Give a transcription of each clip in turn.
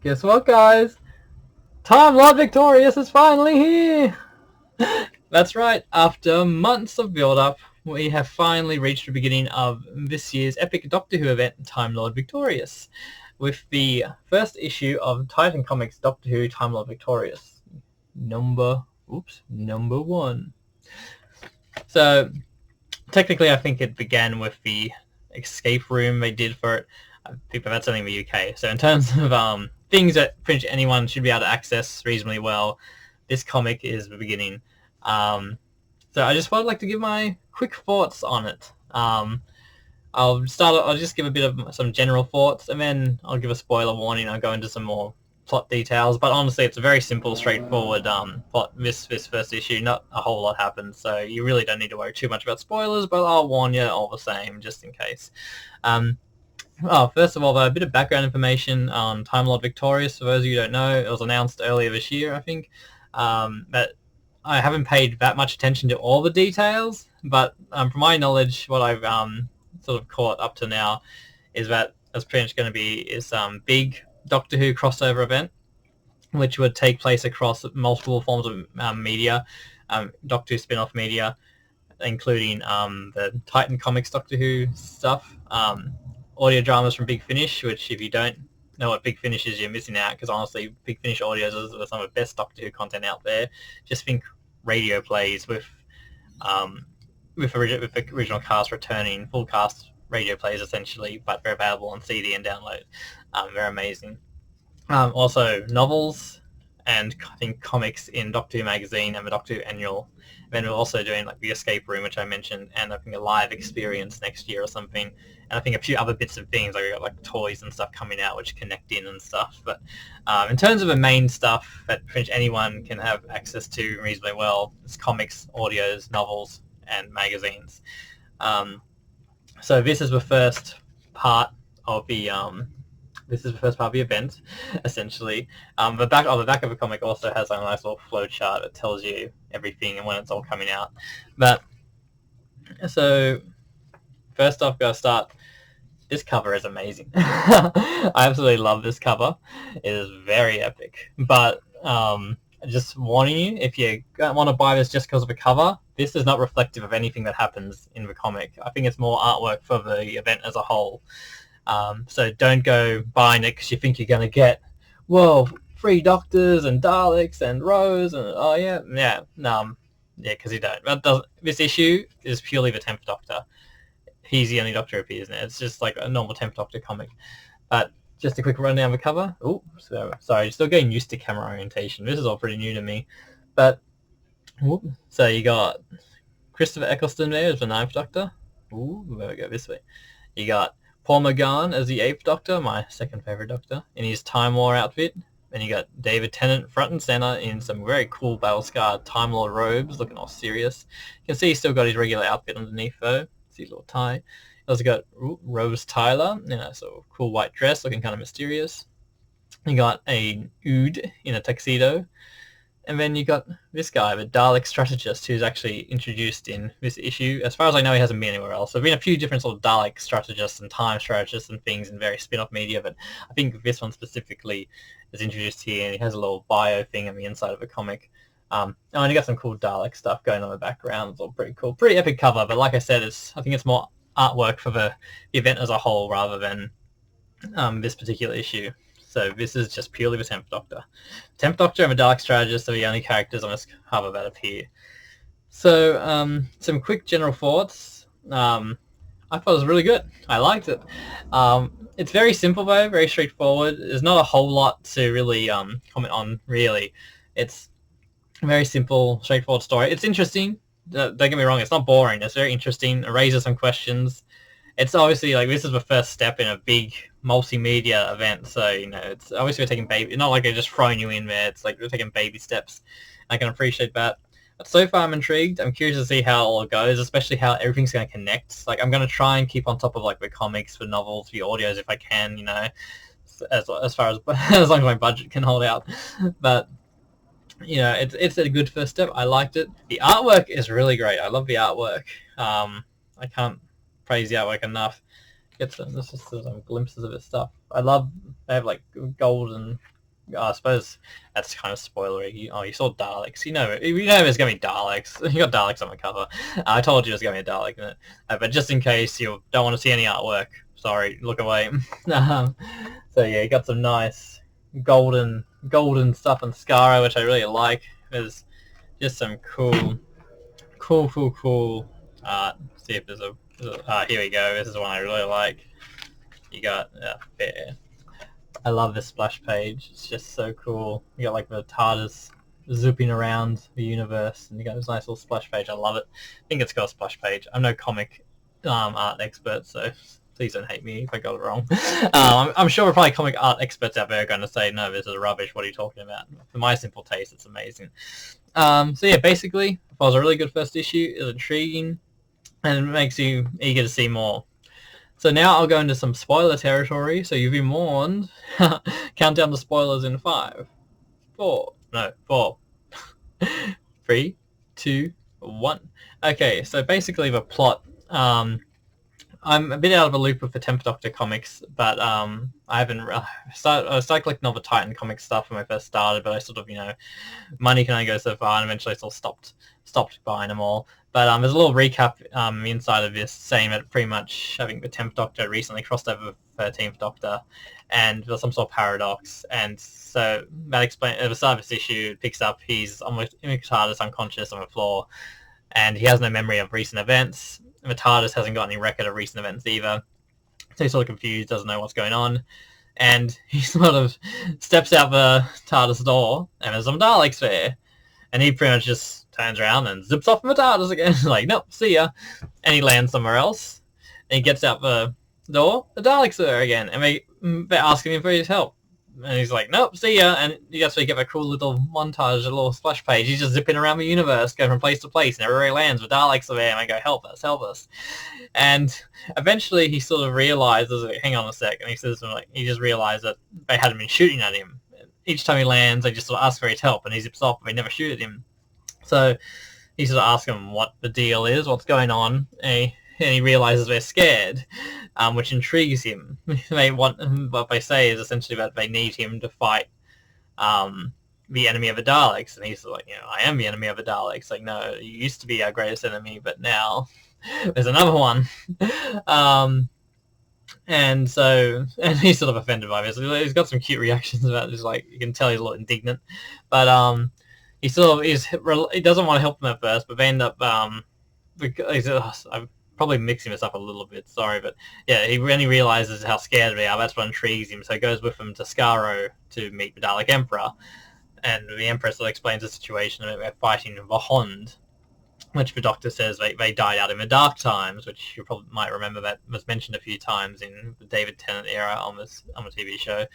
Guess what, guys? Time Lord Victorious is finally here! That's right, after months of build-up, we have finally reached the beginning of this year's epic Doctor Who event, Time Lord Victorious, with the first issue of Titan Comics Doctor Who Time Lord Victorious, number 1. So, technically I think it began with the escape room they did for it. I think that's only in the UK. So in terms of things that pretty much anyone should be able to access reasonably well, this comic is the beginning. So I just would like to give my quick thoughts on it. I'll just give a bit of some general thoughts, and then I'll give a spoiler warning. I'll go into some more plot details, but honestly it's a very simple, straightforward plot. This first issue, not a whole lot happens, so you really don't need to worry too much about spoilers, but I'll warn you all the same, just in case. First of all, a bit of background information on Time Lord Victorious. For those of you who don't know, it was announced earlier this year, I think. But I haven't paid that much attention to all the details, but from my knowledge, what I've sort of caught up to now is that it's pretty much going to be this big Doctor Who crossover event, which would take place across multiple forms of media, Doctor Who spin-off media, including the Titan Comics Doctor Who stuff, audio dramas from Big Finish, which if you don't know what Big Finish is, you're missing out, because honestly, Big Finish audios are some of the best Doctor Who content out there. Just think radio plays with the original cast returning, full cast radio plays essentially, but they're available on CD and download. They're amazing. Also novels and I think comics in Doctor Who magazine and the Doctor Who annual. Then we're also doing like the escape room, which I mentioned, and I think a live experience next year or something. And I think a few other bits of things, like we got like toys and stuff coming out which connect in and stuff. But in terms of the main stuff that pretty much anyone can have access to reasonably well, it's comics, audios, novels, and magazines. So this is the first part of the event, essentially. The back of the comic also has a nice little flow chart that tells you everything and when it's all coming out. But so first off, gotta start. This cover is amazing. I absolutely love this cover. It is very epic. But just warning you, if you don't want to buy this just because of the cover, this is not reflective of anything that happens in the comic. I think it's more artwork for the event as a whole. So don't go buying it because you think you're going to get, free Doctors and Daleks and Rose and because you don't. But this issue is purely the 10th Doctor. He's the only Doctor who appears in it. It's just like a normal 10th Doctor comic. But just a quick rundown of the cover. Sorry, still getting used to camera orientation. This is all pretty new to me. But, so you got Christopher Eccleston there as the 9th Doctor. There we go, this way. You got Paul McGann as the 8th Doctor, my second favourite Doctor, in his Time War outfit. Then you got David Tennant front and centre in some very cool battle-scarred Time Lord robes, looking all serious. You can see he's still got his regular outfit underneath though. See his little tie. You also got Rose Tyler, sort of cool white dress, looking kind of mysterious. You got a Ood in a tuxedo. And then you got this guy, the Dalek strategist, who's actually introduced in this issue. As far as I know, he hasn't been anywhere else. There have been a few different sort of Dalek strategists and time strategists and things in various spin-off media, but I think this one specifically is introduced here, and he has a little bio thing on the inside of the comic. And you got some cool Dalek stuff going on in the background. It's all pretty cool. Pretty epic cover, but like I said, I think it's more artwork for the event as a whole rather than this particular issue. So this is just purely the 10th Doctor. 10th Doctor and the Dalek Strategist are the only characters on this cover that appear. So some quick general thoughts. I thought it was really good. I liked it. It's very simple though, very straightforward. There's not a whole lot to really comment on, really. It's a very simple, straightforward story. It's interesting. Don't get me wrong, it's not boring. It's very interesting. It raises some questions. It's obviously like this is the first step in a big multimedia event, so it's obviously we're taking baby. It's not like they're just throwing you in there. It's like we're taking baby steps. I can appreciate that. But so far, I'm intrigued. I'm curious to see how it all goes, especially how everything's going to connect. Like I'm going to try and keep on top of like the comics, the novels, the audios if I can. As far as as long as my budget can hold out. But it's a good first step. I liked it. The artwork is really great. I love the artwork. I can't praise the artwork enough. There's just some glimpses of his stuff. They have like gold and I suppose that's kind of spoilery. You saw Daleks. You know there's going to be Daleks. You got Daleks on the cover. I told you there's going to be a Dalek in it. But just in case you don't want to see any artwork, sorry, look away. So yeah, you got some nice golden stuff on Skaro, which I really like. There's just some cool art. See if there's a... here we go. This is one I really like. You got... fair. I love this splash page. It's just so cool. You got like the TARDIS zipping around the universe, and you got this nice little splash page. I love it. I think it's got a splash page. I'm no comic art expert, so please don't hate me if I got it wrong. I'm sure probably comic art experts out there are going to say, no, this is rubbish. What are you talking about? For my simple taste, it's amazing. So yeah, basically, it was a really good first issue. It's intriguing, and it makes you eager to see more. So now I'll go into some spoiler territory, so you've been warned. Count down the spoilers in 5, 4, 3, 2, 1. Okay, so basically the plot. I'm a bit out of a loop with the 10th Doctor comics, but I haven't... I started collecting all the Titan comic stuff when I first started, but I sort of, money can only go so far, and eventually I sort of stopped buying them all. But there's a little recap inside of this saying that pretty much, I think the 10th Doctor recently crossed over with the 13th Doctor, and there's some sort of paradox. And so that explains... At the start of this issue, it picks up, he's almost in the TARDIS, unconscious on the floor, and he has no memory of recent events. And the TARDIS hasn't got any record of recent events either. So he's sort of confused, doesn't know what's going on. And he sort of steps out the TARDIS door, and there's some Daleks there. And he pretty much just turns around and zips off from the TARDIS again. Like, nope, see ya. And he lands somewhere else. And he gets out the door. The Daleks are there again. And they're asking him for his help. And he's like, nope, see ya. And that's where you get a cool little montage, a little splash page. He's just zipping around the universe, going from place to place, and everywhere he lands, the Daleks are there, and they go, help us. And eventually he sort of realizes, hang on a sec, and he says, like, he just realized that they hadn't been shooting at him. Each time he lands, they just sort of ask for his help, and he zips off, but they never shoot at him. So he sort of asks them what the deal is, what's going on, and he realizes they're scared, which intrigues him. What they say is essentially that they need him to fight the enemy of the Daleks, and he's like, I am the enemy of the Daleks. Like, no, you used to be our greatest enemy, but now there's another one. And he's sort of offended by this. He's got some cute reactions about this. Like, you can tell he's a little indignant, but he sort of he doesn't want to help them at first, but they end up I'm probably mixing this up a little bit, sorry, but yeah, when he realizes how scared they are, that's what intrigues him, so he goes with them to Skaro to meet the Dalek Emperor, and the Emperor sort of explains the situation, that they're fighting Vahond, which the Doctor says they died out in the Dark Times, which you probably might remember that was mentioned a few times in the David Tennant era on the TV show.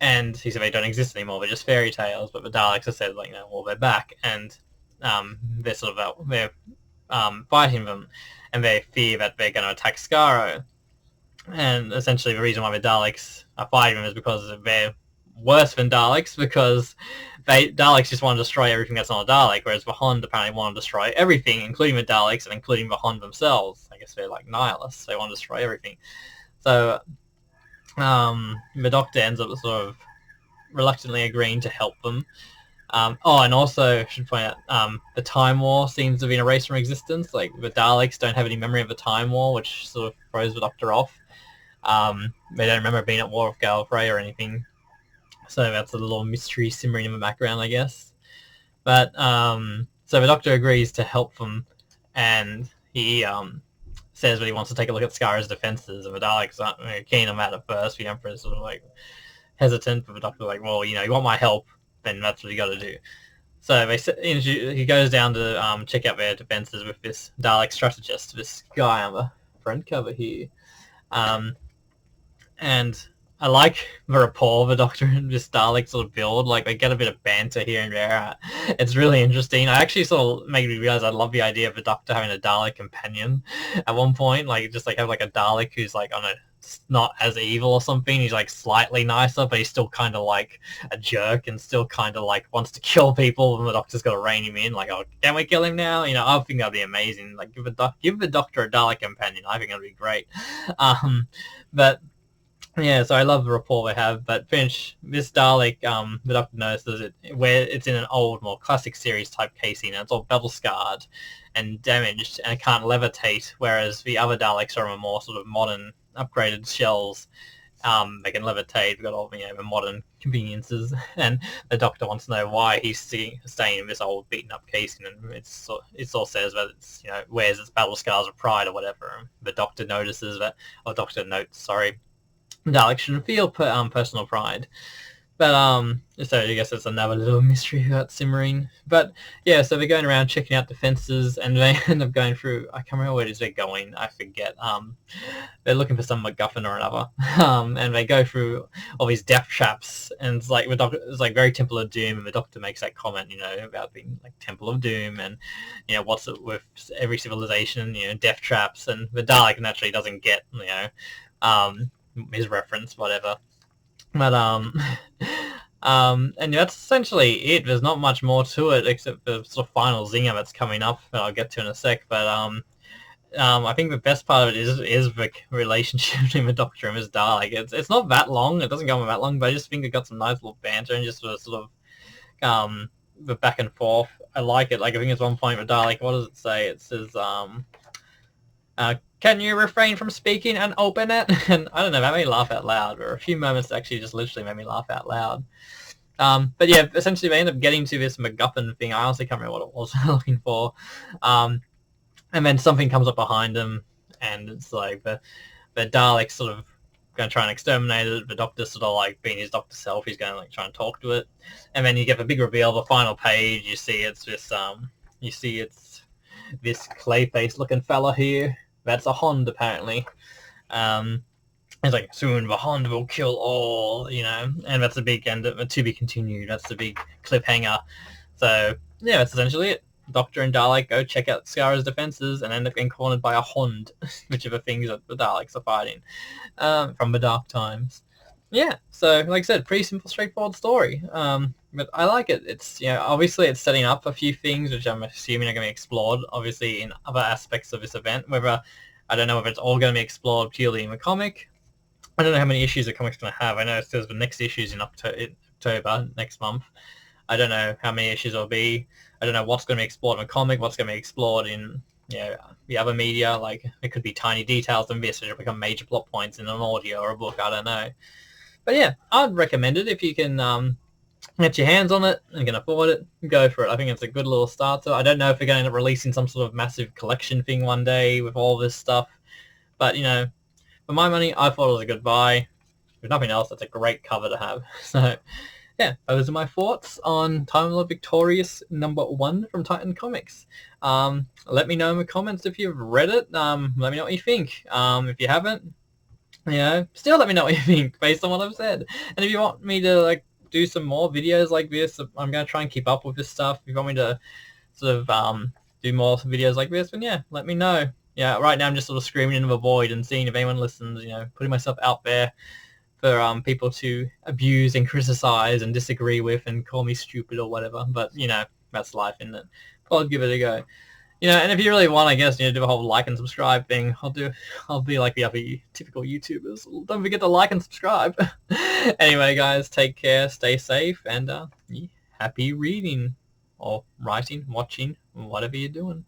And he said they don't exist anymore, they're just fairy tales, but the Daleks have said, like, well, they're back, and they're sort of fighting them, and they fear that they're going to attack Skaro. And essentially the reason why the Daleks are fighting them is because they're worse than Daleks, because Daleks just want to destroy everything that's not a Dalek, whereas the Vahond apparently want to destroy everything, including the Daleks and including the Vahond themselves. I guess they're like nihilists, they want to destroy everything. So the Doctor ends up sort of reluctantly agreeing to help them. And also, I should point out, the Time War seems to have been erased from existence. Like, the Daleks don't have any memory of the Time War, which sort of throws the Doctor off. They don't remember being at war with Gallifrey or anything. So that's a little mystery simmering in the background, I guess. But, so the Doctor agrees to help them, and he says that he wants to take a look at Skara's defences, and the Daleks aren't very keen on that at first. The Emperor's sort of, like, hesitant, but the Doctor's like, well, you want my help, then that's what you got to do. So he goes down to check out their defences with this Dalek strategist, this guy on the front cover here. And I like the rapport the Doctor and this Dalek sort of build. Like, they get a bit of banter here and there. It's really interesting. I actually sort of made me realise I love the idea of the Doctor having a Dalek companion at one point. Like, just like have like a Dalek who's like, I don't know, not as evil or something. He's like slightly nicer, but he's still kind of like a jerk and still kind of like wants to kill people, and the Doctor's got to rein him in. Like, oh, can we kill him now? I think that'd be amazing. Like, give the Doctor a Dalek companion. I think that'd be great. But Yeah, so I love the rapport they have, but finish this Dalek, the Doctor notices it where it's in an old, more classic series type casing, and it's all battle scarred and damaged, and it can't levitate. Whereas the other Daleks are more sort of modern, upgraded shells. They can levitate. We've got all the modern conveniences, and the Doctor wants to know why he's staying in this old beaten up casing, and it all says that it's wears its battle scars of pride or whatever. The Doctor notices that, or Doctor notes, sorry. Dalek shouldn't feel personal pride. But so I guess it's another little mystery about simmering. But yeah, so they're going around checking out defenses, and they end up going through. I can't remember where it is they're going. I forget. They're looking for some MacGuffin or another. And they go through all these death traps, and it's like the Doctor, it's like very Temple of Doom, and the Doctor makes that comment, about being like Temple of Doom, and what's it with every civilization, death traps, and the Dalek naturally doesn't get his reference, whatever. But and that's essentially it. There's not much more to it except the sort of final zinger that's coming up that I'll get to in a sec. But I think the best part of it is the relationship between the Doctor and his Dalek. It's not that long. It doesn't go on that long, but I just think it got some nice little banter and just sort of the back and forth. I like it. Like I think at one point with Dalek, what does it say? It says can you refrain from speaking and open it? And I don't know, that made me laugh out loud. There were a few moments that actually just literally made me laugh out loud. But yeah, essentially they end up getting to this MacGuffin thing. I honestly can't remember what it was looking for. And then something comes up behind them, and it's like the Dalek's sort of going to try and exterminate it. The Doctor's sort of like being his Doctor self. He's going to like try and talk to it. And then you get the big reveal, the final page. You see it's this this clay-faced looking fella here. That's a Hond, apparently. It's like, soon the Hond will kill all, and that's the big end, to be continued. That's the big cliffhanger. So, yeah, that's essentially it. Doctor and Dalek go check out Skara's defenses and end up getting cornered by a Hond, which are the things that the Daleks are fighting from the dark times. Yeah, so, like I said, pretty simple, straightforward story. But I like it. It's, obviously it's setting up a few things which I'm assuming are going to be explored, obviously, in other aspects of this event. I don't know if it's all going to be explored purely in the comic. I don't know how many issues the comic's going to have. I know it says the next issue's in October, next month. I don't know how many issues there'll be. I don't know what's going to be explored in the comic, what's going to be explored in the other media. Like, it could be tiny details and this, which will become major plot points in an audio or a book. I don't know. But yeah, I'd recommend it if you can get your hands on it and can afford it. Go for it. I think it's a good little starter. I don't know if they're going to end up releasing some sort of massive collection thing one day with all this stuff. But, for my money, I thought it was a good buy. If nothing else, that's a great cover to have. So, yeah, those are my thoughts on Time Lord Victorious #1 from Titan Comics. Let me know in the comments if you've read it. Let me know what you think. If you haven't, still let me know what you think based on what I've said. And if you want me to do some more videos like this, I'm going to try and keep up with this stuff. If you want me to sort of do more videos like this, then yeah, let me know. Yeah, right now I'm just sort of screaming into the void and seeing if anyone listens, putting myself out there for people to abuse and criticize and disagree with and call me stupid or whatever. But, that's life, isn't it? I'll give it a go. And if you really want, I guess, do a whole like and subscribe thing, I'll be like the other typical YouTubers. Don't forget to like and subscribe. Anyway, guys, take care, stay safe, and happy reading, or writing, watching, whatever you're doing.